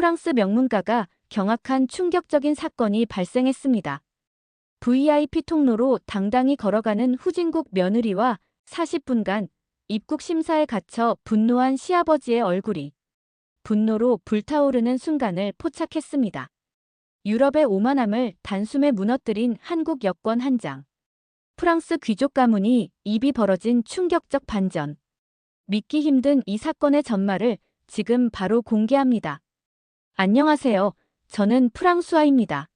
프랑스 명문가가 경악한 충격적인 사건이 발생했습니다. VIP 통로로 당당히 걸어가는 후진국 며느리와 40분간 입국 심사에 갇혀 분노한 시아버지의 얼굴이 분노로 불타오르는 순간을 포착했습니다. 유럽의 오만함을 단숨에 무너뜨린 한국 여권 한 장. 프랑스 귀족 가문이 입이 벌어진 충격적 반전. 믿기 힘든 이 사건의 전말을 지금 바로 공개합니다. 안녕하세요. 저는 프랑수아입니다.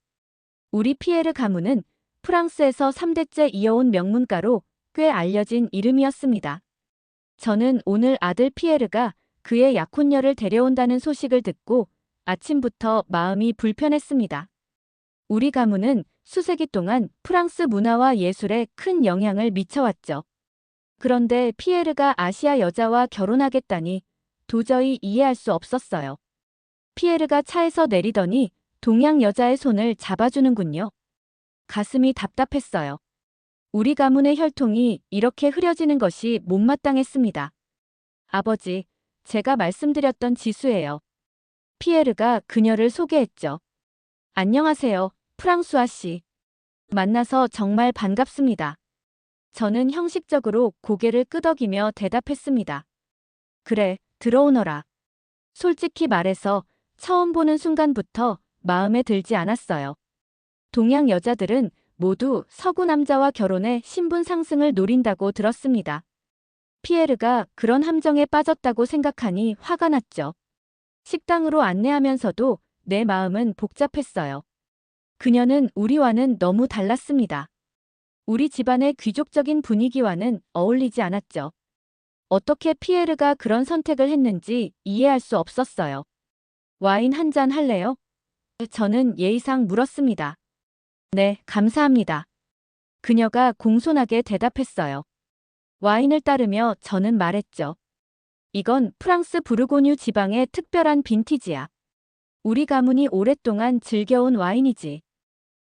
우리 피에르 가문은 프랑스에서 3대째 이어온 명문가로 꽤 알려진 이름이었습니다. 저는 오늘 아들 피에르가 그의 약혼녀를 데려온다는 소식을 듣고 아침부터 마음이 불편했습니다. 우리 가문은 수세기 동안 프랑스 문화와 예술에 큰 영향을 미쳐왔죠. 그런데 피에르가 아시아 여자와 결혼하겠다니 도저히 이해할 수 없었어요. 피에르가 차에서 내리더니 동양 여자의 손을 잡아주는군요. 가슴이 답답했어요. 우리 가문의 혈통이 이렇게 흐려지는 것이 못마땅했습니다. 아버지, 제가 말씀드렸던 지수예요. 피에르가 그녀를 소개했죠. 안녕하세요, 프랑수아 씨. 만나서 정말 반갑습니다. 저는 형식적으로 고개를 끄덕이며 대답했습니다. 그래, 들어오너라. 솔직히 말해서 처음 보는 순간부터 마음에 들지 않았어요. 동양 여자들은 모두 서구 남자와 결혼해 신분 상승을 노린다고 들었습니다. 피에르가 그런 함정에 빠졌다고 생각하니 화가 났죠. 식당으로 안내하면서도 내 마음은 복잡했어요. 그녀는 우리와는 너무 달랐습니다. 우리 집안의 귀족적인 분위기와는 어울리지 않았죠. 어떻게 피에르가 그런 선택을 했는지 이해할 수 없었어요. 와인 한 잔 할래요? 저는 예의상 물었습니다. 네, 감사합니다. 그녀가 공손하게 대답했어요. 와인을 따르며 저는 말했죠. 이건 프랑스 부르고뉴 지방의 특별한 빈티지야. 우리 가문이 오랫동안 즐겨온 와인이지.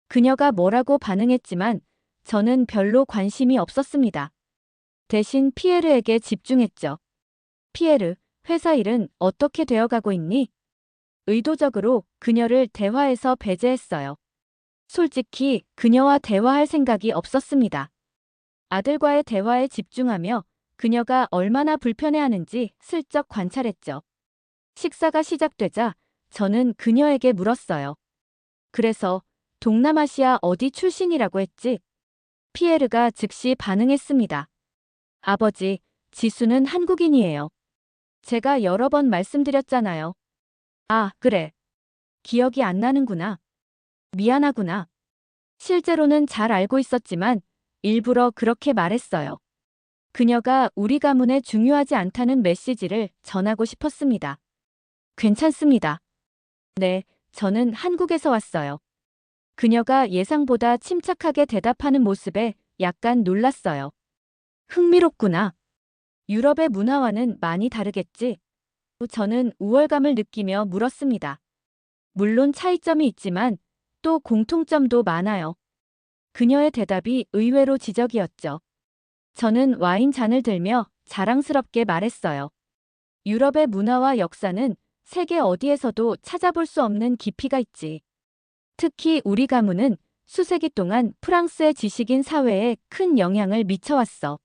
그녀가 뭐라고 반응했지만 저는 별로 관심이 없었습니다. 대신 피에르에게 집중했죠. 피에르, 회사 일은 어떻게 되어가고 있니? 의도적으로 그녀를 대화에서 배제했어요. 솔직히 그녀와 대화할 생각이 없었습니다. 아들과의 대화에 집중하며 그녀가 얼마나 불편해하는지 슬쩍 관찰했죠. 식사가 시작되자 저는 그녀에게 물었어요. 그래서 동남아시아 어디 출신이라고 했지? 피에르가 즉시 반응했습니다. 아버지, 지수는 한국인이에요. 제가 여러 번 말씀드렸잖아요. 아, 그래. 기억이 안 나는구나. 미안하구나. 실제로는 잘 알고 있었지만 일부러 그렇게 말했어요. 그녀가 우리 가문에 중요하지 않다는 메시지를 전하고 싶었습니다. 괜찮습니다. 네, 저는 한국에서 왔어요. 그녀가 예상보다 침착하게 대답하는 모습에 약간 놀랐어요. 흥미롭구나. 유럽의 문화와는 많이 다르겠지? 저는 우월감을 느끼며 물었습니다. 물론 차이점이 있지만 또 공통점도 많아요. 그녀의 대답이 의외로 지적이었죠. 저는 와인 잔을 들며 자랑스럽게 말했어요. 유럽의 문화와 역사는 세계 어디에서도 찾아볼 수 없는 깊이가 있지. 특히 우리 가문은 수세기 동안 프랑스의 지식인 사회에 큰 영향을 미쳐왔어.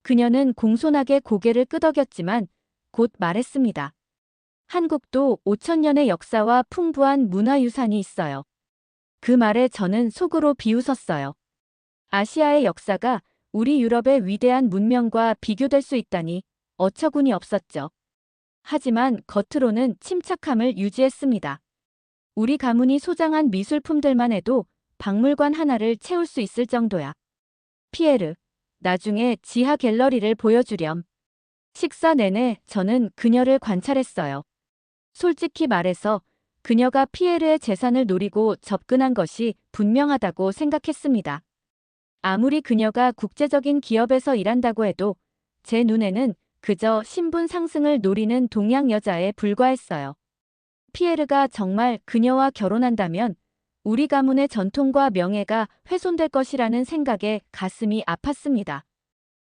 그녀는 공손하게 고개를 끄덕였지만 곧 말했습니다. 한국도 5,000년의 역사와 풍부한 문화유산이 있어요. 그 말에 저는 속으로 비웃었어요. 아시아의 역사가 우리 유럽의 위대한 문명과 비교될 수 있다니 어처구니 없었죠. 하지만 겉으로는 침착함을 유지했습니다. 우리 가문이 소장한 미술품들만 해도 박물관 하나를 채울 수 있을 정도야. 피에르, 나중에 지하 갤러리를 보여주렴. 식사 내내 저는 그녀를 관찰했어요. 솔직히 말해서 그녀가 피에르의 재산을 노리고 접근한 것이 분명하다고 생각했습니다. 아무리 그녀가 국제적인 기업에서 일한다고 해도 제 눈에는 그저 신분 상승을 노리는 동양 여자에 불과했어요. 피에르가 정말 그녀와 결혼한다면 우리 가문의 전통과 명예가 훼손될 것이라는 생각에 가슴이 아팠습니다.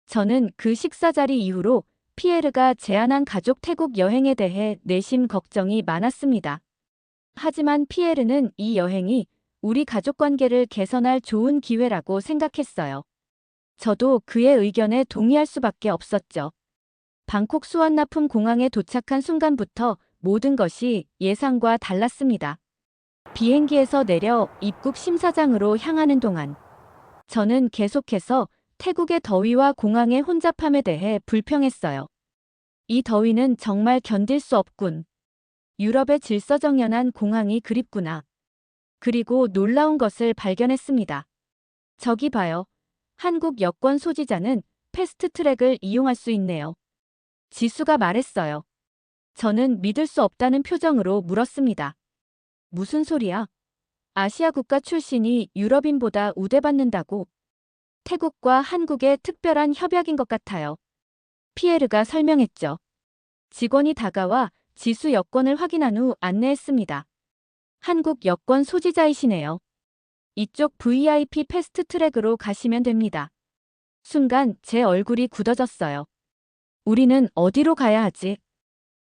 저는 그 식사 자리 이후로 피에르가 제안한 가족 태국 여행에 대해 내심 걱정이 많았습니다. 하지만 피에르는 이 여행이 우리 가족 관계를 개선할 좋은 기회라고 생각했어요. 저도 그의 의견에 동의할 수밖에 없었죠. 방콕 수완나품 공항에 도착한 순간부터 모든 것이 예상과 달랐습니다. 비행기에서 내려 입국 심사장으로 향하는 동안 저는 계속해서 태국의 더위와 공항의 혼잡함에 대해 불평했어요. 이 더위는 정말 견딜 수 없군. 유럽의 질서정연한 공항이 그립구나. 그리고 놀라운 것을 발견했습니다. 저기 봐요. 한국 여권 소지자는 패스트트랙을 이용할 수 있네요. 지수가 말했어요. 저는 믿을 수 없다는 표정으로 물었습니다. 무슨 소리야? 아시아 국가 출신이 유럽인보다 우대받는다고? 태국과 한국의 특별한 협약인 것 같아요. 피에르가 설명했죠. 직원이 다가와 지수 여권을 확인한 후 안내했습니다. 한국 여권 소지자이시네요. 이쪽 VIP 패스트 트랙으로 가시면 됩니다. 순간 제 얼굴이 굳어졌어요. 우리는 어디로 가야 하지?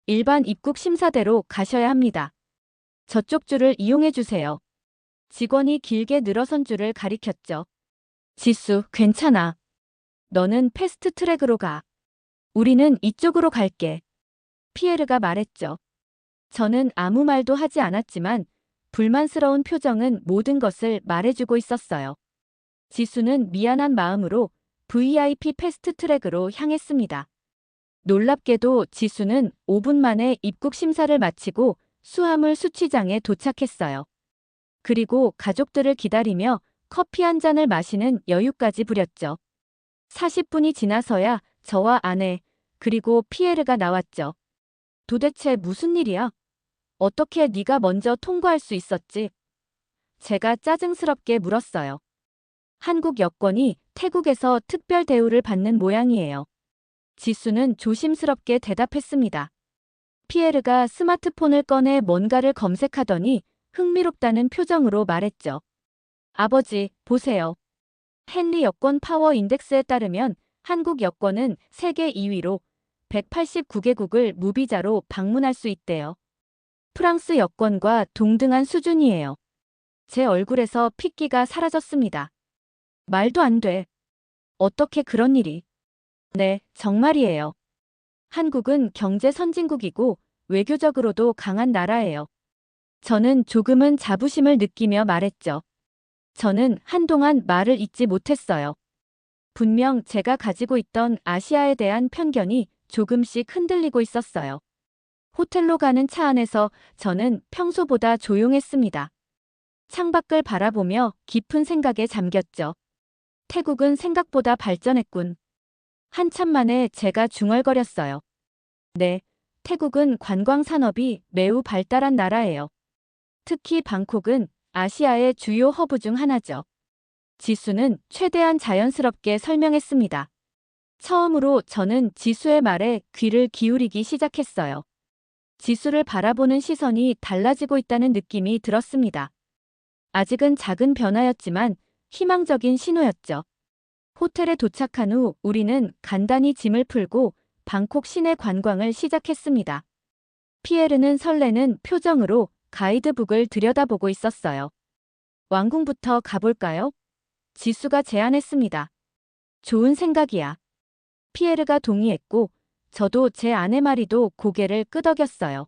일반 입국 심사대로 가셔야 합니다. 저쪽 줄을 이용해 주세요. 직원이 길게 늘어선 줄을 가리켰죠. 지수, 괜찮아. 너는 패스트 트랙으로 가. 우리는 이쪽으로 갈게. 피에르가 말했죠. 저는 아무 말도 하지 않았지만 불만스러운 표정은 모든 것을 말해주고 있었어요. 지수는 미안한 마음으로 VIP 패스트 트랙으로 향했습니다. 놀랍게도 지수는 5분 만에 입국 심사를 마치고 수화물 수취장에 도착했어요. 그리고 가족들을 기다리며 커피 한 잔을 마시는 여유까지 부렸죠. 40분이 지나서야 저와 아내, 그리고 피에르가 나왔죠. 도대체 무슨 일이야? 어떻게 네가 먼저 통과할 수 있었지? 제가 짜증스럽게 물었어요. 한국 여권이 태국에서 특별 대우를 받는 모양이에요. 지수는 조심스럽게 대답했습니다. 피에르가 스마트폰을 꺼내 뭔가를 검색하더니 흥미롭다는 표정으로 말했죠. 아버지, 보세요. 헨리 여권 파워 인덱스에 따르면 한국 여권은 세계 2위로 189개국을 무비자로 방문할 수 있대요. 프랑스 여권과 동등한 수준이에요. 제 얼굴에서 핏기가 사라졌습니다. 말도 안 돼. 어떻게 그런 일이? 네, 정말이에요. 한국은 경제 선진국이고 외교적으로도 강한 나라예요. 저는 조금은 자부심을 느끼며 말했죠. 저는 한동안 말을 잇지 못했어요. 분명 제가 가지고 있던 아시아에 대한 편견이 조금씩 흔들리고 있었어요. 호텔로 가는 차 안에서 저는 평소보다 조용했습니다. 창밖을 바라보며 깊은 생각에 잠겼죠. 태국은 생각보다 발전했군. 한참 만에 제가 중얼거렸어요. 네, 태국은 관광 산업이 매우 발달한 나라예요. 특히 방콕은 아시아의 주요 허브 중 하나죠. 지수는 최대한 자연스럽게 설명했습니다. 처음으로 저는 지수의 말에 귀를 기울이기 시작했어요. 지수를 바라보는 시선이 달라지고 있다는 느낌이 들었습니다. 아직은 작은 변화였지만 희망적인 신호였죠. 호텔에 도착한 후 우리는 간단히 짐을 풀고 방콕 시내 관광을 시작했습니다. 피에르는 설레는 표정으로 가이드북을 들여다보고 있었어요. 왕궁부터 가볼까요? 지수가 제안했습니다. 좋은 생각이야. 피에르가 동의했고 저도 제 아내마리도 고개를 끄덕였어요.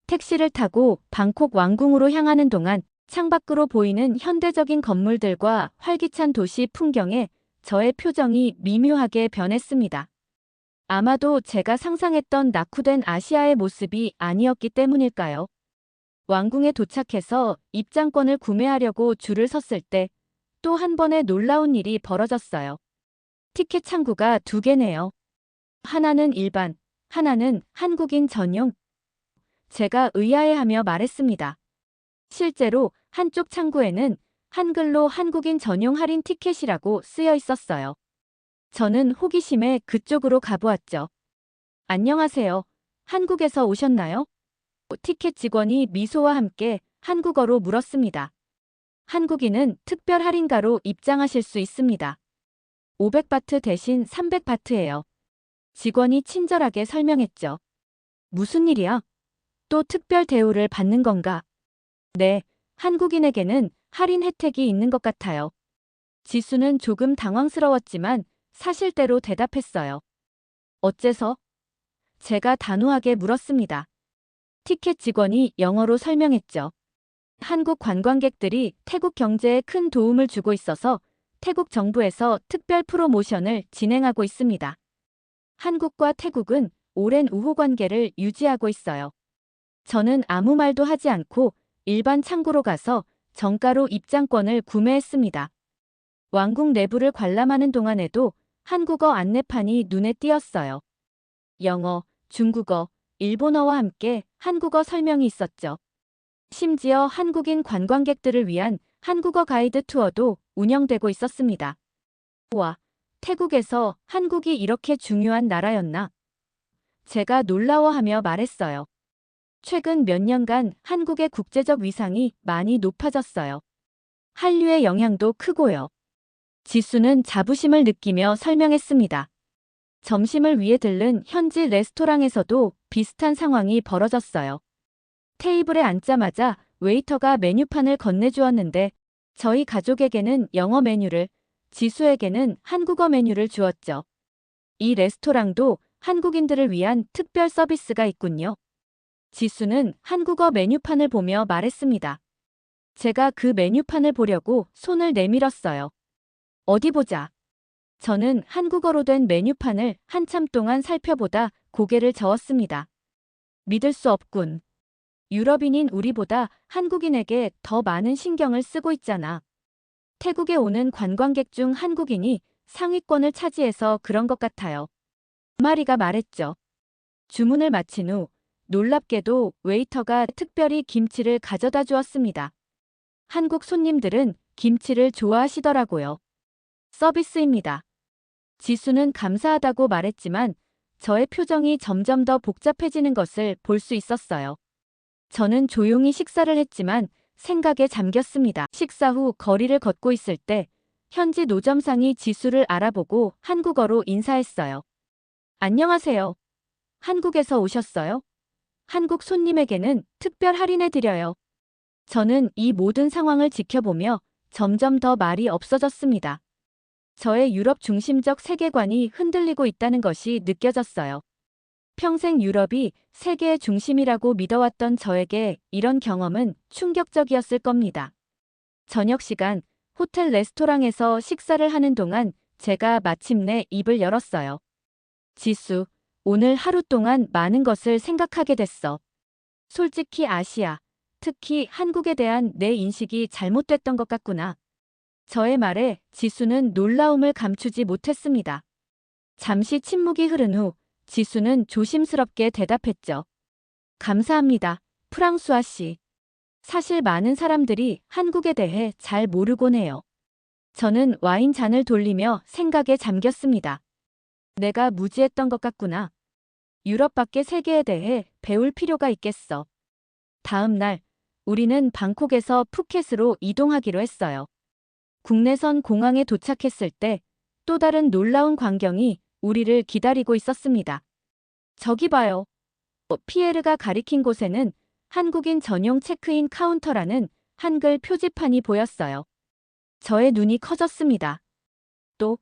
택시를 타고 방콕 왕궁으로 향하는 동안 창밖으로 보이는 현대적인 건물들과 활기찬 도시 풍경에 저의 표정이 미묘하게 변했습니다. 아마도 제가 상상했던 낙후된 아시아의 모습이 아니었기 때문일까요? 왕궁에 도착해서 입장권을 구매하려고 줄을 섰을 때 또 한 번의 놀라운 일이 벌어졌어요. 티켓 창구가 두 개네요. 하나는 일반, 하나는 한국인 전용. 제가 의아해하며 말했습니다. 실제로 한쪽 창구에는 한글로 한국인 전용 할인 티켓이라고 쓰여 있었어요. 저는 호기심에 그쪽으로 가보았죠. 안녕하세요. 한국에서 오셨나요? 티켓 직원이 미소와 함께 한국어로 물었습니다. 한국인은 특별 할인가로 입장하실 수 있습니다. 500바트 대신 300바트예요. 직원이 친절하게 설명했죠. 무슨 일이야? 또 특별 대우를 받는 건가? 네, 한국인에게는 할인 혜택이 있는 것 같아요. 지수는 조금 당황스러웠지만 사실대로 대답했어요. 어째서? 제가 단호하게 물었습니다. 티켓 직원이 영어로 설명했죠. 한국 관광객들이 태국 경제에 큰 도움을 주고 있어서 태국 정부에서 특별 프로모션을 진행하고 있습니다. 한국과 태국은 오랜 우호 관계를 유지하고 있어요. 저는 아무 말도 하지 않고 일반 창구로 가서 정가로 입장권을 구매했습니다. 왕궁 내부를 관람하는 동안에도 한국어 안내판이 눈에 띄었어요. 영어, 중국어, 일본어와 함께 한국어 설명이 있었죠. 심지어 한국인 관광객들을 위한 한국어 가이드 투어도 운영되고 있었습니다. 와, 태국에서 한국이 이렇게 중요한 나라였나? 제가 놀라워하며 말했어요. 최근 몇 년간 한국의 국제적 위상이 많이 높아졌어요. 한류의 영향도 크고요. 지수는 자부심을 느끼며 설명했습니다. 점심을 위해 들른 현지 레스토랑에서도 비슷한 상황이 벌어졌어요. 테이블에 앉자마자 웨이터가 메뉴판을 건네주었는데 저희 가족에게는 영어 메뉴를, 지수에게는 한국어 메뉴를 주었죠. 이 레스토랑도 한국인들을 위한 특별 서비스가 있군요. 지수는 한국어 메뉴판을 보며 말했습니다. 제가 그 메뉴판을 보려고 손을 내밀었어요. 어디 보자. 저는 한국어로 된 메뉴판을 한참 동안 살펴보다 고개를 저었습니다. 믿을 수 없군. 유럽인인 우리보다 한국인에게 더 많은 신경을 쓰고 있잖아. 태국에 오는 관광객 중 한국인이 상위권을 차지해서 그런 것 같아요. 마리가 말했죠. 주문을 마친 후 놀랍게도 웨이터가 특별히 김치를 가져다 주었습니다. 한국 손님들은 김치를 좋아하시더라고요. 서비스입니다. 지수는 감사하다고 말했지만 저의 표정이 점점 더 복잡해지는 것을 볼 수 있었어요. 저는 조용히 식사를 했지만 생각에 잠겼습니다. 식사 후 거리를 걷고 있을 때 현지 노점상이 지수를 알아보고 한국어로 인사했어요. 안녕하세요. 한국에서 오셨어요? 한국 손님에게는 특별 할인해드려요. 저는 이 모든 상황을 지켜보며 점점 더 말이 없어졌습니다. 저의 유럽 중심적 세계관이 흔들리고 있다는 것이 느껴졌어요. 평생 유럽이 세계의 중심이라고 믿어왔던 저에게 이런 경험은 충격적이었을 겁니다. 저녁 시간, 호텔 레스토랑에서 식사를 하는 동안 제가 마침내 입을 열었어요. 지수, 오늘 하루 동안 많은 것을 생각하게 됐어. 솔직히 아시아, 특히 한국에 대한 내 인식이 잘못됐던 것 같구나. 저의 말에 지수는 놀라움을 감추지 못했습니다. 잠시 침묵이 흐른 후 지수는 조심스럽게 대답했죠. 감사합니다, 프랑수아 씨. 사실 많은 사람들이 한국에 대해 잘 모르곤 해요. 저는 와인 잔을 돌리며 생각에 잠겼습니다. 내가 무지했던 것 같구나. 유럽 밖의 세계에 대해 배울 필요가 있겠어. 다음 날, 우리는 방콕에서 푸켓으로 이동하기로 했어요. 국내선 공항에 도착했을 때 또 다른 놀라운 광경이 우리를 기다리고 있었습니다. 저기 봐요. 피에르가 가리킨 곳에는 한국인 전용 체크인 카운터라는 한글 표지판이 보였어요. 저의 눈이 커졌습니다. 또,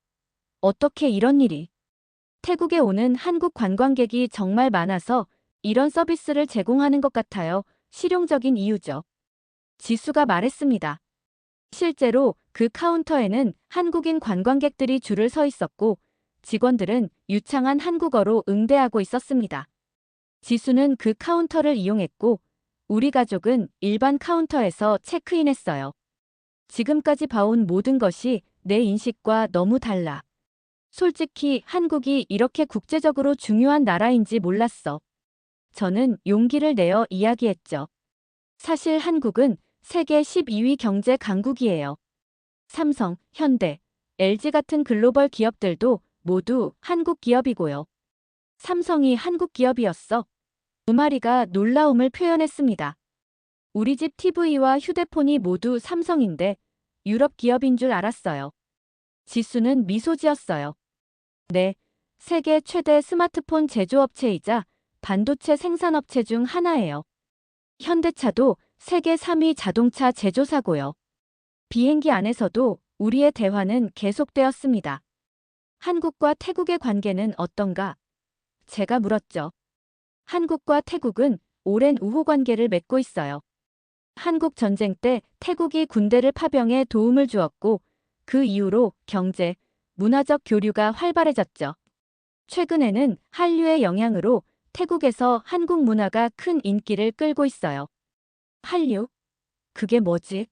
어떻게 이런 일이? 태국에 오는 한국 관광객이 정말 많아서 이런 서비스를 제공하는 것 같아요. 실용적인 이유죠. 지수가 말했습니다. 실제로 그 카운터에는 한국인 관광객들이 줄을 서 있었고 직원들은 유창한 한국어로 응대하고 있었습니다. 지수는 그 카운터를 이용했고 우리 가족은 일반 카운터에서 체크인했어요. 지금까지 봐온 모든 것이 내 인식과 너무 달라. 솔직히 한국이 이렇게 국제적으로 중요한 나라인지 몰랐어. 저는 용기를 내어 이야기했죠. 사실 한국은 세계 12위 경제 강국이에요. 삼성, 현대, LG 같은 글로벌 기업들도 모두 한국 기업이고요. 삼성이 한국 기업이었어. 우마리가 놀라움을 표현했습니다. 우리 집 TV와 휴대폰이 모두 삼성인데 유럽 기업인 줄 알았어요. 지수는 미소 지었어요. 네, 세계 최대 스마트폰 제조업체이자 반도체 생산업체 중 하나예요. 현대차도 세계 3위 자동차 제조사고요. 비행기 안에서도 우리의 대화는 계속되었습니다. 한국과 태국의 관계는 어떤가? 제가 물었죠. 한국과 태국은 오랜 우호 관계를 맺고 있어요. 한국 전쟁 때 태국이 군대를 파병해 도움을 주었고 그 이후로 경제, 문화적 교류가 활발해졌죠. 최근에는 한류의 영향으로 태국에서 한국 문화가 큰 인기를 끌고 있어요. 한류? 그게 뭐지?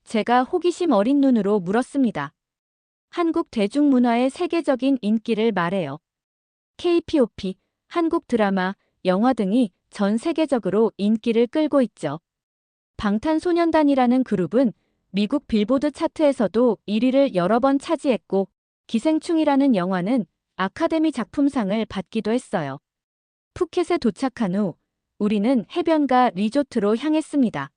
제가 호기심 어린 눈으로 물었습니다. 한국 대중문화의 세계적인 인기를 말해요. K-pop, 한국 드라마, 영화 등이 전 세계적으로 인기를 끌고 있죠. 방탄소년단이라는 그룹은 미국 빌보드 차트에서도 1위를 여러 번 차지했고 기생충이라는 영화는 아카데미 작품상을 받기도 했어요. 푸켓에 도착한 후 우리는 해변가 리조트로 향했습니다.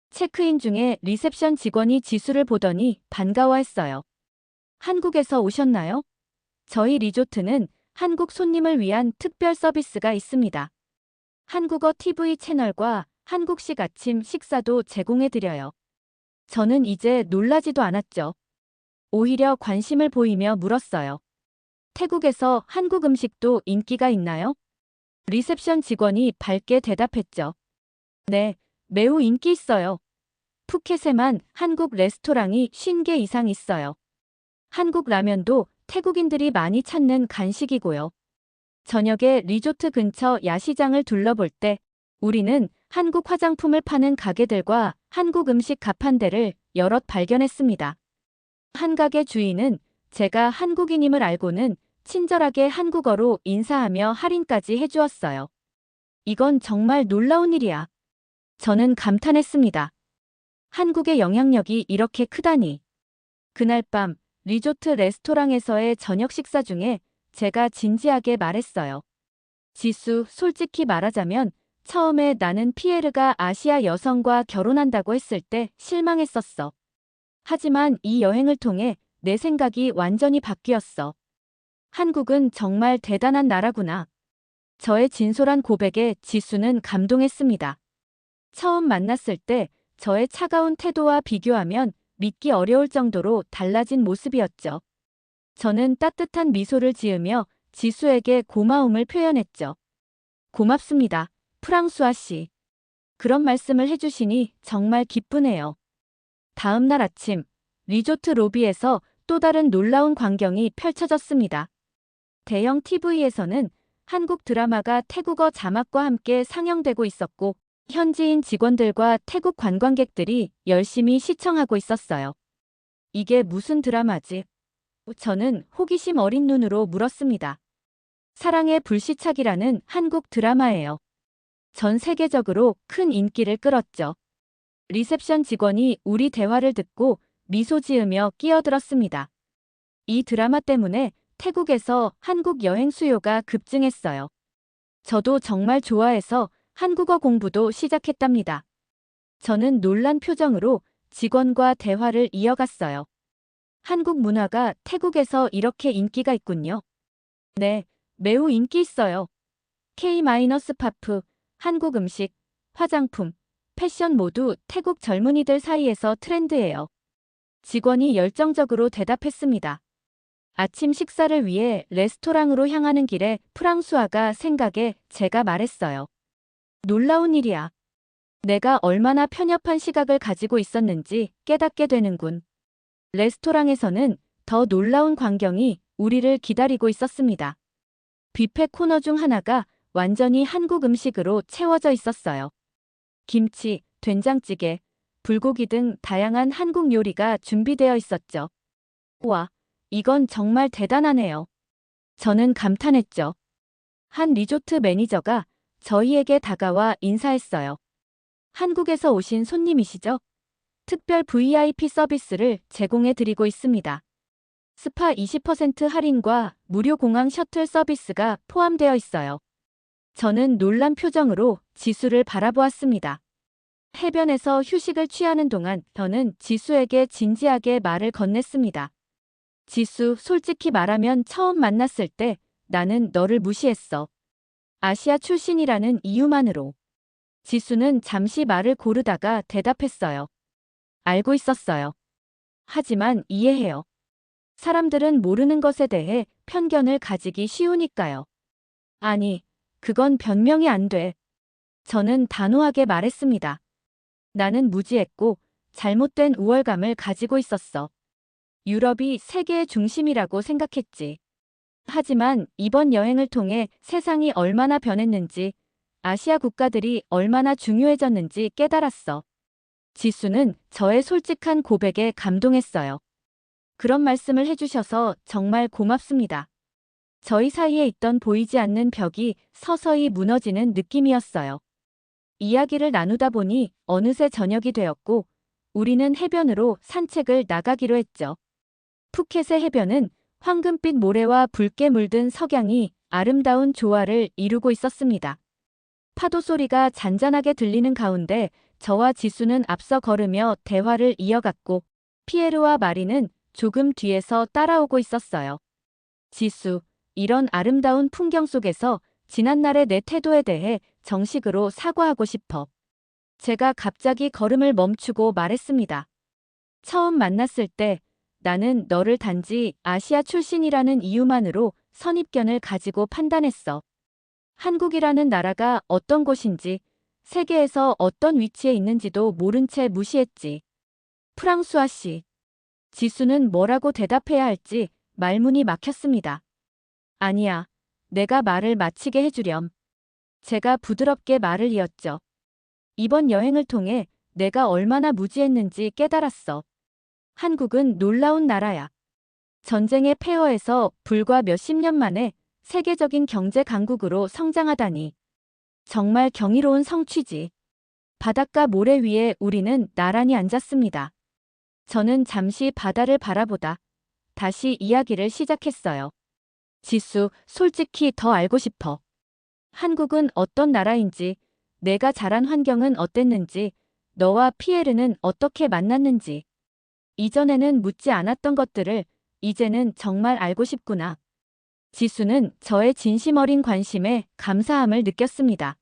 체크인 중에 리셉션 직원이 지수를 보더니 반가워했어요. 한국에서 오셨나요? 저희 리조트는 한국 손님을 위한 특별 서비스가 있습니다. 한국어 TV 채널과 한국식 아침 식사도 제공해드려요. 저는 이제 놀라지도 않았죠. 오히려 관심을 보이며 물었어요. 태국에서 한국 음식도 인기가 있나요? 리셉션 직원이 밝게 대답했죠. 네, 매우 인기 있어요. 푸켓에만 한국 레스토랑이 50개 이상 있어요. 한국 라면도 태국인들이 많이 찾는 간식이고요. 저녁에 리조트 근처 야시장을 둘러볼 때 우리는 한국 화장품을 파는 가게들과 한국 음식 가판대를 여럿 발견했습니다. 한 가게 주인은 제가 한국인임을 알고는 친절하게 한국어로 인사하며 할인까지 해주었어요. 이건 정말 놀라운 일이야. 저는 감탄했습니다. 한국의 영향력이 이렇게 크다니. 그날 밤 리조트 레스토랑에서의 저녁 식사 중에 제가 진지하게 말했어요. 지수, 솔직히 말하자면 처음에 나는 피에르가 아시아 여성과 결혼한다고 했을 때 실망했었어. 하지만 이 여행을 통해 내 생각이 완전히 바뀌었어. 한국은 정말 대단한 나라구나. 저의 진솔한 고백에 지수는 감동했습니다. 처음 만났을 때 저의 차가운 태도와 비교하면 믿기 어려울 정도로 달라진 모습이었죠. 저는 따뜻한 미소를 지으며 지수에게 고마움을 표현했죠. 고맙습니다, 프랑수아 씨. 그런 말씀을 해주시니 정말 기쁘네요. 다음 날 아침, 리조트 로비에서 또 다른 놀라운 광경이 펼쳐졌습니다. 대형 TV에서는 한국 드라마가 태국어 자막과 함께 상영되고 있었고, 현지인 직원들과 태국 관광객들이 열심히 시청하고 있었어요. 이게 무슨 드라마지? 저는 호기심 어린 눈으로 물었습니다. 사랑의 불시착이라는 한국 드라마예요. 전 세계적으로 큰 인기를 끌었죠. 리셉션 직원이 우리 대화를 듣고 미소 지으며 끼어들었습니다. 이 드라마 때문에 태국에서 한국 여행 수요가 급증했어요. 저도 정말 좋아해서 한국어 공부도 시작했답니다. 저는 놀란 표정으로 직원과 대화를 이어갔어요. 한국 문화가 태국에서 이렇게 인기가 있군요. 네, 매우 인기 있어요. K-팝, 한국 음식, 화장품, 패션 모두 태국 젊은이들 사이에서 트렌드예요. 직원이 열정적으로 대답했습니다. 아침 식사를 위해 레스토랑으로 향하는 길에 프랑수아가 생각에 제가 말했어요. 놀라운 일이야. 내가 얼마나 편협한 시각을 가지고 있었는지 깨닫게 되는군. 레스토랑에서는 더 놀라운 광경이 우리를 기다리고 있었습니다. 뷔페 코너 중 하나가 완전히 한국 음식으로 채워져 있었어요. 김치, 된장찌개, 불고기 등 다양한 한국 요리가 준비되어 있었죠. 와, 이건 정말 대단하네요. 저는 감탄했죠. 한 리조트 매니저가 저희에게 다가와 인사했어요. 한국에서 오신 손님이시죠? 특별 VIP 서비스를 제공해 드리고 있습니다. 스파 20% 할인과 무료 공항 셔틀 서비스가 포함되어 있어요. 저는 놀란 표정으로 지수를 바라보았습니다. 해변에서 휴식을 취하는 동안 저는 지수에게 진지하게 말을 건넸습니다. 지수, 솔직히 말하면 처음 만났을 때 나는 너를 무시했어. 아시아 출신이라는 이유만으로. 지수는 잠시 말을 고르다가 대답했어요. 알고 있었어요. 하지만 이해해요. 사람들은 모르는 것에 대해 편견을 가지기 쉬우니까요. 아니, 그건 변명이 안 돼. 저는 단호하게 말했습니다. 나는 무지했고 잘못된 우월감을 가지고 있었어. 유럽이 세계의 중심이라고 생각했지. 하지만 이번 여행을 통해 세상이 얼마나 변했는지, 아시아 국가들이 얼마나 중요해졌는지 깨달았어. 지수는 저의 솔직한 고백에 감동했어요. 그런 말씀을 해주셔서 정말 고맙습니다. 저희 사이에 있던 보이지 않는 벽이 서서히 무너지는 느낌이었어요. 이야기를 나누다 보니 어느새 저녁이 되었고, 우리는 해변으로 산책을 나가기로 했죠. 푸켓의 해변은 황금빛 모래와 붉게 물든 석양이 아름다운 조화를 이루고 있었습니다. 파도 소리가 잔잔하게 들리는 가운데 저와 지수는 앞서 걸으며 대화를 이어갔고, 피에르와 마리는 조금 뒤에서 따라오고 있었어요. 지수, 이런 아름다운 풍경 속에서 지난날의 내 태도에 대해 정식으로 사과하고 싶어. 제가 갑자기 걸음을 멈추고 말했습니다. 처음 만났을 때 나는 너를 단지 아시아 출신이라는 이유만으로 선입견을 가지고 판단했어. 한국이라는 나라가 어떤 곳인지, 세계에서 어떤 위치에 있는지도 모른 채 무시했지. 프랑수아 씨. 지수는 뭐라고 대답해야 할지 말문이 막혔습니다. 아니야. 내가 말을 마치게 해주렴. 제가 부드럽게 말을 이었죠. 이번 여행을 통해 내가 얼마나 무지했는지 깨달았어. 한국은 놀라운 나라야. 전쟁의 폐허에서 불과 몇십 년 만에 세계적인 경제 강국으로 성장하다니. 정말 경이로운 성취지. 바닷가 모래 위에 우리는 나란히 앉았습니다. 저는 잠시 바다를 바라보다 다시 이야기를 시작했어요. 지수, 솔직히 더 알고 싶어. 한국은 어떤 나라인지, 내가 자란 환경은 어땠는지, 너와 피에르는 어떻게 만났는지. 이전에는 묻지 않았던 것들을 이제는 정말 알고 싶구나. 지수는 저의 진심 어린 관심에 감사함을 느꼈습니다.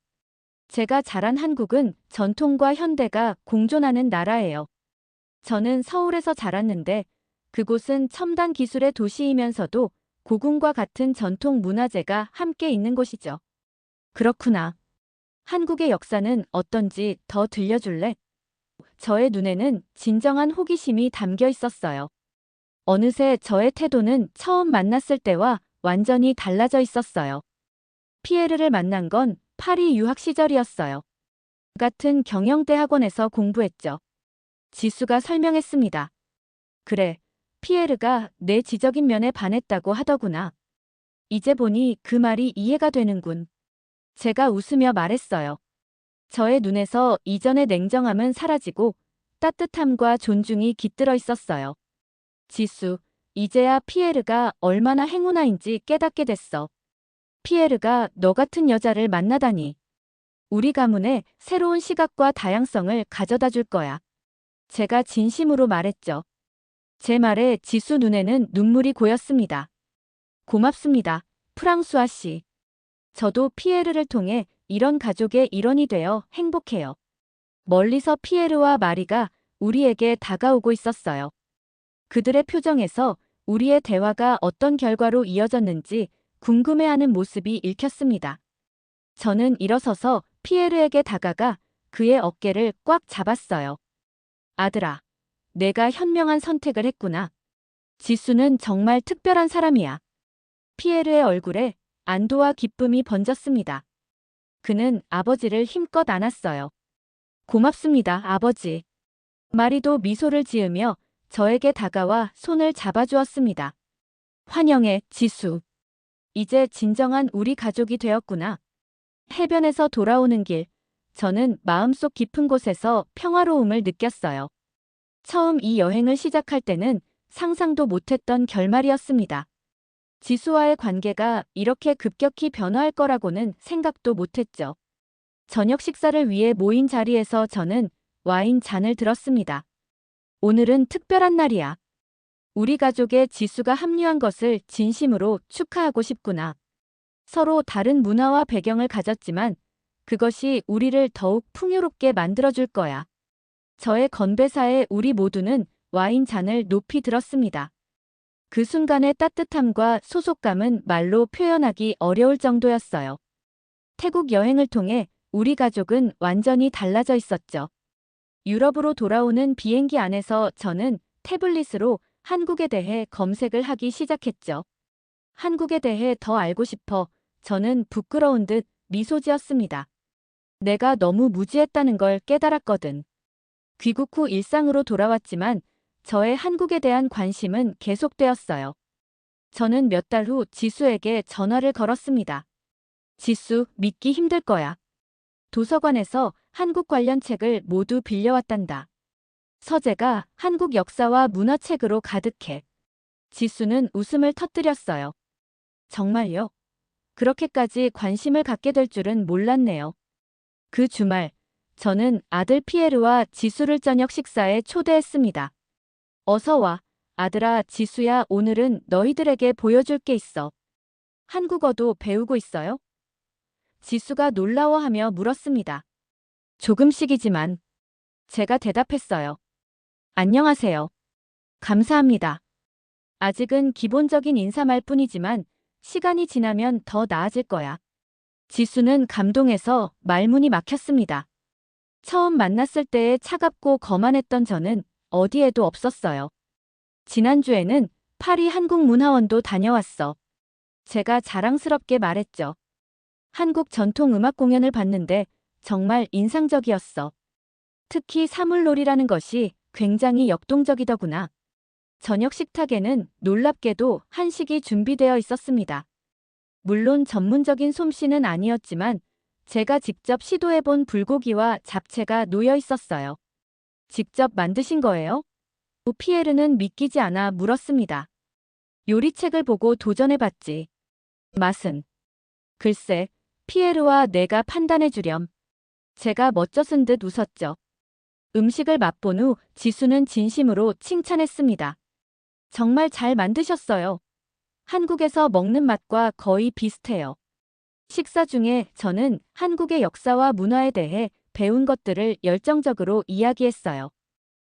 제가 자란 한국은 전통과 현대가 공존하는 나라예요. 저는 서울에서 자랐는데 그곳은 첨단 기술의 도시이면서도 고궁과 같은 전통 문화재가 함께 있는 곳이죠. 그렇구나. 한국의 역사는 어떤지 더 들려줄래? 저의 눈에는 진정한 호기심이 담겨 있었어요. 어느새 저의 태도는 처음 만났을 때와 완전히 달라져 있었어요. 피에르를 만난 건 파리 유학 시절이었어요. 같은 경영대 학원에서 공부했죠. 지수가 설명했습니다. 그래, 피에르가 내 지적인 면에 반했다고 하더구나. 이제 보니 그 말이 이해가 되는군. 제가 웃으며 말했어요. 저의 눈에서 이전의 냉정함은 사라지고 따뜻함과 존중이 깃들어 있었어요. 지수, 이제야 피에르가 얼마나 행운아인지 깨닫게 됐어. 피에르가 너 같은 여자를 만나다니. 우리 가문에 새로운 시각과 다양성을 가져다 줄 거야. 제가 진심으로 말했죠. 제 말에 지수 눈에는 눈물이 고였습니다. 고맙습니다, 프랑수아 씨. 저도 피에르를 통해 이런 가족의 일원이 되어 행복해요. 멀리서 피에르와 마리가 우리에게 다가오고 있었어요. 그들의 표정에서 우리의 대화가 어떤 결과로 이어졌는지 궁금해하는 모습이 읽혔습니다. 저는 일어서서 피에르에게 다가가 그의 어깨를 꽉 잡았어요. 아들아, 내가 현명한 선택을 했구나. 지수는 정말 특별한 사람이야. 피에르의 얼굴에 안도와 기쁨이 번졌습니다. 그는 아버지를 힘껏 안았어요. 고맙습니다, 아버지. 마리도 미소를 지으며 저에게 다가와 손을 잡아주었습니다. 환영해, 지수. 이제 진정한 우리 가족이 되었구나. 해변에서 돌아오는 길, 저는 마음속 깊은 곳에서 평화로움을 느꼈어요. 처음 이 여행을 시작할 때는 상상도 못했던 결말이었습니다. 지수와의 관계가 이렇게 급격히 변화할 거라고는 생각도 못했죠. 저녁 식사를 위해 모인 자리에서 저는 와인 잔을 들었습니다. 오늘은 특별한 날이야. 우리 가족에 지수가 합류한 것을 진심으로 축하하고 싶구나. 서로 다른 문화와 배경을 가졌지만 그것이 우리를 더욱 풍요롭게 만들어줄 거야. 저의 건배사에 우리 모두는 와인 잔을 높이 들었습니다. 그 순간의 따뜻함과 소속감은 말로 표현하기 어려울 정도였어요. 태국 여행을 통해 우리 가족은 완전히 달라져 있었죠. 유럽으로 돌아오는 비행기 안에서 저는 태블릿으로 한국에 대해 검색을 하기 시작했죠. 한국에 대해 더 알고 싶어 저는 부끄러운 듯 미소 지었습니다. 내가 너무 무지했다는 걸 깨달았거든. 귀국 후 일상으로 돌아왔지만 저의 한국에 대한 관심은 계속되었어요. 저는 몇 달 후 지수에게 전화를 걸었습니다. 지수, 믿기 힘들 거야. 도서관에서 한국 관련 책을 모두 빌려왔단다. 서재가 한국 역사와 문화책으로 가득해. 지수는 웃음을 터뜨렸어요. 정말요? 그렇게까지 관심을 갖게 될 줄은 몰랐네요. 그 주말, 저는 아들 피에르와 지수를 저녁 식사에 초대했습니다. 어서 와, 아들아, 지수야, 오늘은 너희들에게 보여줄 게 있어. 한국어도 배우고 있어요? 지수가 놀라워하며 물었습니다. 조금씩이지만. 제가 대답했어요. 안녕하세요. 감사합니다. 아직은 기본적인 인사말 뿐이지만 시간이 지나면 더 나아질 거야. 지수는 감동해서 말문이 막혔습니다. 처음 만났을 때의 차갑고 거만했던 저는 어디에도 없었어요. 지난주에는 파리 한국문화원도 다녀왔어. 제가 자랑스럽게 말했죠. 한국 전통 음악 공연을 봤는데 정말 인상적이었어. 특히 사물놀이라는 것이 굉장히 역동적이더구나. 저녁 식탁에는 놀랍게도 한식이 준비되어 있었습니다. 물론 전문적인 솜씨는 아니었지만 제가 직접 시도해본 불고기와 잡채가 놓여 있었어요. 직접 만드신 거예요? 피에르는 믿기지 않아 물었습니다. 요리책을 보고 도전해봤지. 맛은? 글쎄, 피에르와 내가 판단해주렴. 제가 멋쩍은 듯 웃었죠. 음식을 맛본 후 지수는 진심으로 칭찬했습니다. 정말 잘 만드셨어요. 한국에서 먹는 맛과 거의 비슷해요. 식사 중에 저는 한국의 역사와 문화에 대해 배운 것들을 열정적으로 이야기했어요.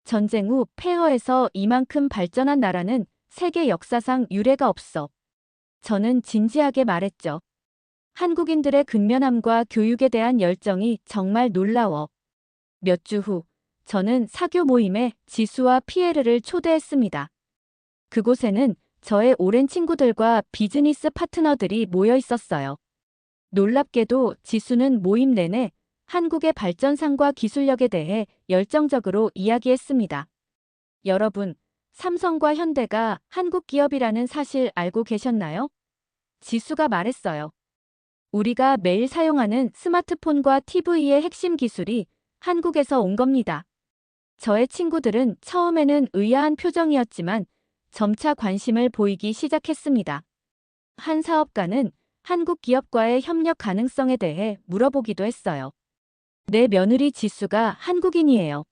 전쟁 후 폐허에서 이만큼 발전한 나라는 세계 역사상 유례가 없어. 저는 진지하게 말했죠. 한국인들의 근면함과 교육에 대한 열정이 정말 놀라워. 몇 주 후, 저는 사교 모임에 지수와 피에르를 초대했습니다. 그곳에는 저의 오랜 친구들과 비즈니스 파트너들이 모여 있었어요. 놀랍게도 지수는 모임 내내 한국의 발전상과 기술력에 대해 열정적으로 이야기했습니다. 여러분, 삼성과 현대가 한국 기업이라는 사실 알고 계셨나요? 지수가 말했어요. 우리가 매일 사용하는 스마트폰과 TV의 핵심 기술이 한국에서 온 겁니다. 저의 친구들은 처음에는 의아한 표정이었지만 점차 관심을 보이기 시작했습니다. 한 사업가는 한국 기업과의 협력 가능성에 대해 물어보기도 했어요. 내 며느리 지수가 한국인이에요.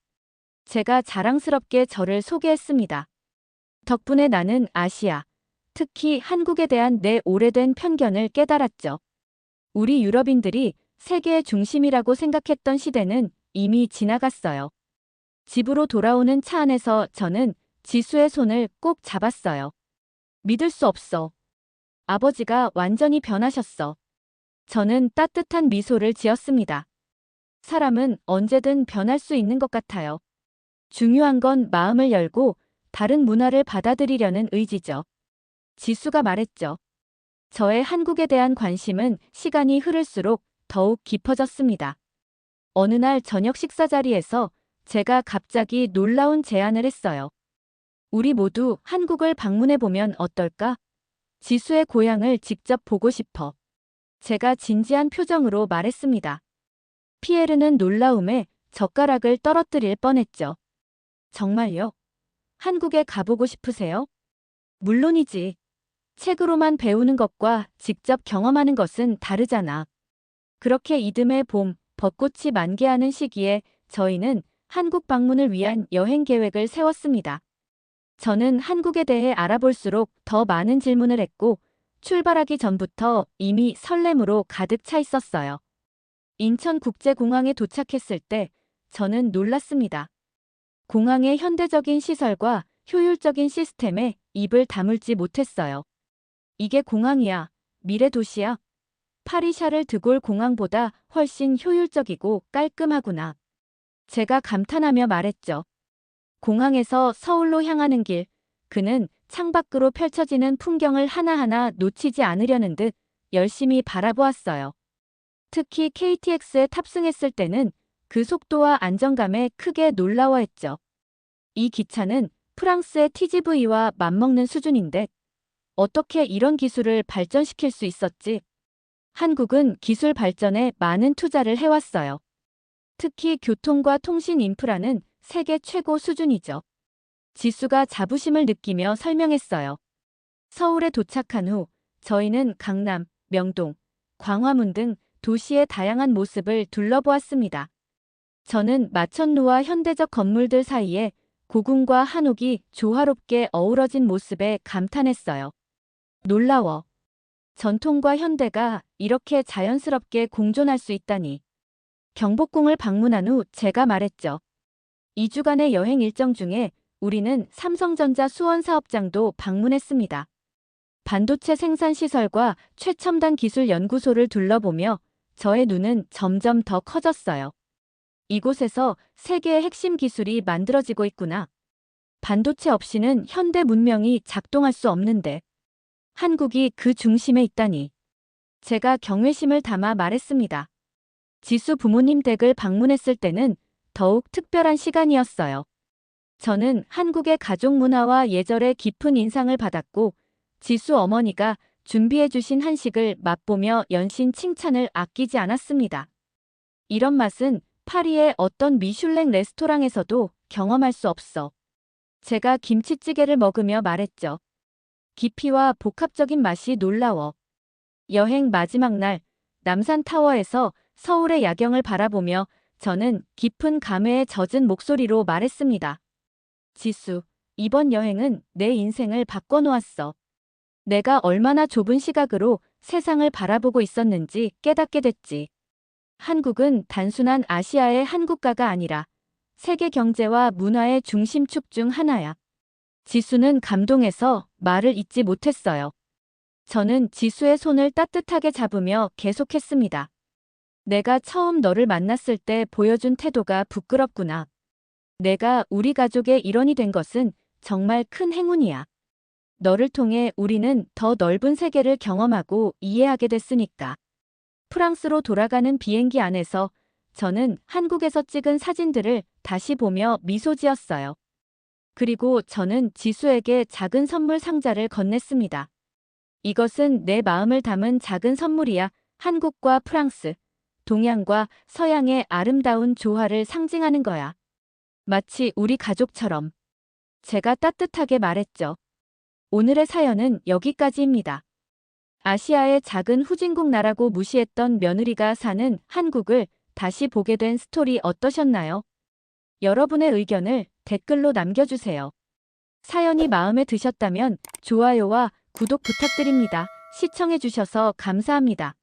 제가 자랑스럽게 저를 소개했습니다. 덕분에 나는 아시아, 특히 한국에 대한 내 오래된 편견을 깨달았죠. 우리 유럽인들이 세계의 중심이라고 생각했던 시대는 이미 지나갔어요. 집으로 돌아오는 차 안에서 저는 지수의 손을 꼭 잡았어요. 믿을 수 없어. 아버지가 완전히 변하셨어. 저는 따뜻한 미소를 지었습니다. 사람은 언제든 변할 수 있는 것 같아요. 중요한 건 마음을 열고 다른 문화를 받아들이려는 의지죠. 지수가 말했죠. 저의 한국에 대한 관심은 시간이 흐를수록 더욱 깊어졌습니다. 어느 날 저녁 식사 자리에서 제가 갑자기 놀라운 제안을 했어요. 우리 모두 한국을 방문해보면 어떨까? 지수의 고향을 직접 보고 싶어. 제가 진지한 표정으로 말했습니다. 피에르는 놀라움에 젓가락을 떨어뜨릴 뻔했죠. 정말요? 한국에 가보고 싶으세요? 물론이지. 책으로만 배우는 것과 직접 경험하는 것은 다르잖아. 그렇게 이듬해 봄, 벚꽃이 만개하는 시기에 저희는 한국 방문을 위한 여행 계획을 세웠습니다. 저는 한국에 대해 알아볼수록 더 많은 질문을 했고 출발하기 전부터 이미 설렘으로 가득 차 있었어요. 인천국제공항에 도착했을 때 저는 놀랐습니다. 공항의 현대적인 시설과 효율적인 시스템에 입을 다물지 못했어요. 이게 공항이야. 미래 도시야. 파리 샤를 드골 공항보다 훨씬 효율적이고 깔끔하구나. 제가 감탄하며 말했죠. 공항에서 서울로 향하는 길, 그는 창밖으로 펼쳐지는 풍경을 하나하나 놓치지 않으려는 듯 열심히 바라보았어요. 특히 KTX에 탑승했을 때는 그 속도와 안정감에 크게 놀라워했죠. 이 기차는 프랑스의 TGV와 맞먹는 수준인데 어떻게 이런 기술을 발전시킬 수 있었지? 한국은 기술 발전에 많은 투자를 해왔어요. 특히 교통과 통신 인프라는 세계 최고 수준이죠. 지수가 자부심을 느끼며 설명했어요. 서울에 도착한 후 저희는 강남, 명동, 광화문 등 도시의 다양한 모습을 둘러보았습니다. 저는 마천루와 현대적 건물들 사이에 고궁과 한옥이 조화롭게 어우러진 모습에 감탄했어요. 놀라워. 전통과 현대가 이렇게 자연스럽게 공존할 수 있다니. 경복궁을 방문한 후 제가 말했죠. 2주간의 여행 일정 중에 우리는 삼성전자 수원사업장도 방문했습니다. 반도체 생산 시설과 최첨단 기술 연구소를 둘러보며 저의 눈은 점점 더 커졌어요. 이곳에서 세계의 핵심 기술이 만들어지고 있구나. 반도체 없이는 현대 문명이 작동할 수 없는데 한국이 그 중심에 있다니. 제가 경외심을 담아 말했습니다. 지수 부모님 댁을 방문했을 때는 더욱 특별한 시간이었어요. 저는 한국의 가족 문화와 예절의 깊은 인상을 받았고 지수 어머니가 준비해 주신 한식을 맛보며 연신 칭찬을 아끼지 않았습니다. 이런 맛은 파리의 어떤 미슐랭 레스토랑에서도 경험할 수 없어. 제가 김치찌개를 먹으며 말했죠. 깊이와 복합적인 맛이 놀라워. 여행 마지막 날 남산타워에서 서울의 야경을 바라보며 저는 깊은 감회에 젖은 목소리로 말했습니다. 지수, 이번 여행은 내 인생을 바꿔놓았어. 내가 얼마나 좁은 시각으로 세상을 바라보고 있었는지 깨닫게 됐지. 한국은 단순한 아시아의 한 국가가 아니라 세계 경제와 문화의 중심축 중 하나야. 지수는 감동해서 말을 잇지 못했어요. 저는 지수의 손을 따뜻하게 잡으며 계속했습니다. 내가 처음 너를 만났을 때 보여준 태도가 부끄럽구나. 내가 우리 가족의 일원이 된 것은 정말 큰 행운이야. 너를 통해 우리는 더 넓은 세계를 경험하고 이해하게 됐으니까. 프랑스로 돌아가는 비행기 안에서 저는 한국에서 찍은 사진들을 다시 보며 미소 지었어요. 그리고 저는 지수에게 작은 선물 상자를 건넸습니다. 이것은 내 마음을 담은 작은 선물이야. 한국과 프랑스, 동양과 서양의 아름다운 조화를 상징하는 거야. 마치 우리 가족처럼. 제가 따뜻하게 말했죠. 오늘의 사연은 여기까지입니다. 아시아의 작은 후진국 나라고 무시했던 며느리가 사는 한국을 다시 보게 된 스토리 어떠셨나요? 여러분의 의견을 댓글로 남겨주세요. 사연이 마음에 드셨다면 좋아요와 구독 부탁드립니다. 시청해주셔서 감사합니다.